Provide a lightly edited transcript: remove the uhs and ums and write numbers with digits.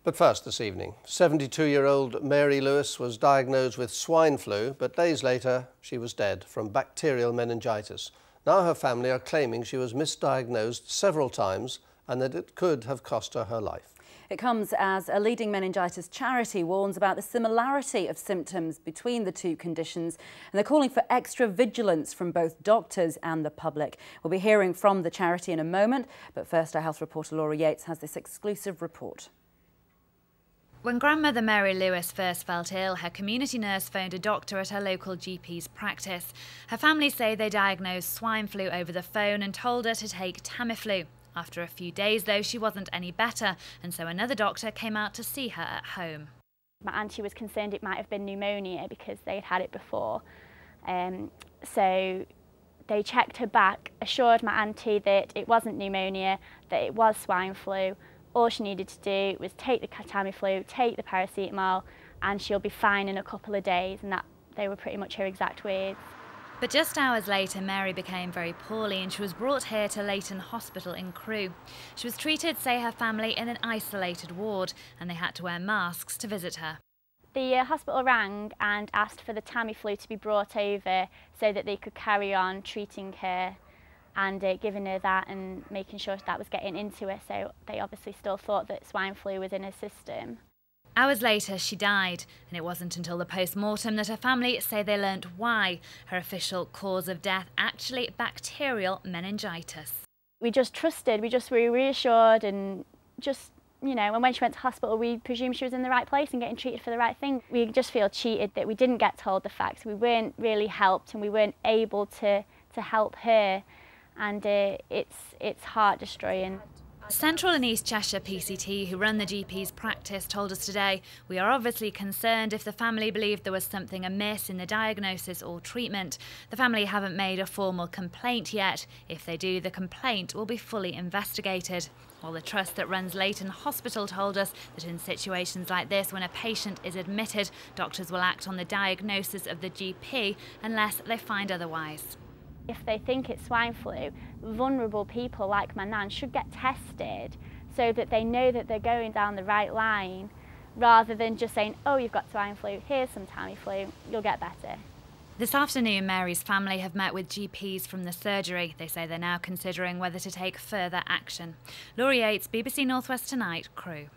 But first this evening, 72-year-old Mary Lewis was diagnosed with swine flu, but days later she was dead from bacterial meningitis. Now her family are claiming she was misdiagnosed several times and that it could have cost her her life. It comes as a leading meningitis charity warns about the similarity of symptoms between the two conditions, and they're calling for extra vigilance from both doctors and the public. We'll be hearing from the charity in a moment, but first our health reporter Laura Yates has this exclusive report. When grandmother Mary Lewis first felt ill, her community nurse phoned a doctor at her local GP's practice. Her family say they diagnosed swine flu over the phone and told her to take Tamiflu. After a few days, though, she wasn't any better, and so another doctor came out to see her at home. My auntie was concerned it might have been pneumonia because they'd had it before. So they checked her back, assured my auntie that it wasn't pneumonia, that it was swine flu. All she needed to do was take the Tamiflu, take the paracetamol, and she'll be fine in a couple of days, and that they were pretty much her exact words. But just hours later, Mary became very poorly and she was brought here to Leighton Hospital in Crewe. She was treated, say her family, in an isolated ward, and they had to wear masks to visit her. The hospital rang and asked for the Tamiflu to be brought over so that they could carry on treating her and giving her that and making sure that was getting into her, so they obviously still thought that swine flu was in her system. Hours later, she died, and it wasn't until the post-mortem that her family say they learnt why. Her official cause of death, actually bacterial meningitis. We just trusted, we just were reassured, and just, you know, and when she went to hospital, we presumed she was in the right place and getting treated for the right thing. We just feel cheated that we didn't get told the facts. We weren't really helped, and we weren't able to help her, and it's heart-destroying. Central and East Cheshire PCT, who run the GP's practice, told us today, "We are obviously concerned if the family believed there was something amiss in the diagnosis or treatment. The family haven't made a formal complaint yet. If they do, the complaint will be fully investigated." While the trust that runs Leighton Hospital told us that in situations like this, when a patient is admitted, doctors will act on the diagnosis of the GP unless they find otherwise. If they think it's swine flu, vulnerable people like my nan should get tested so that they know that they're going down the right line, rather than just saying, oh, you've got swine flu, here's some Tamiflu, you'll get better. This afternoon, Mary's family have met with GPs from the surgery. They say they're now considering whether to take further action. Laura Yates, BBC North West Tonight, Crewe.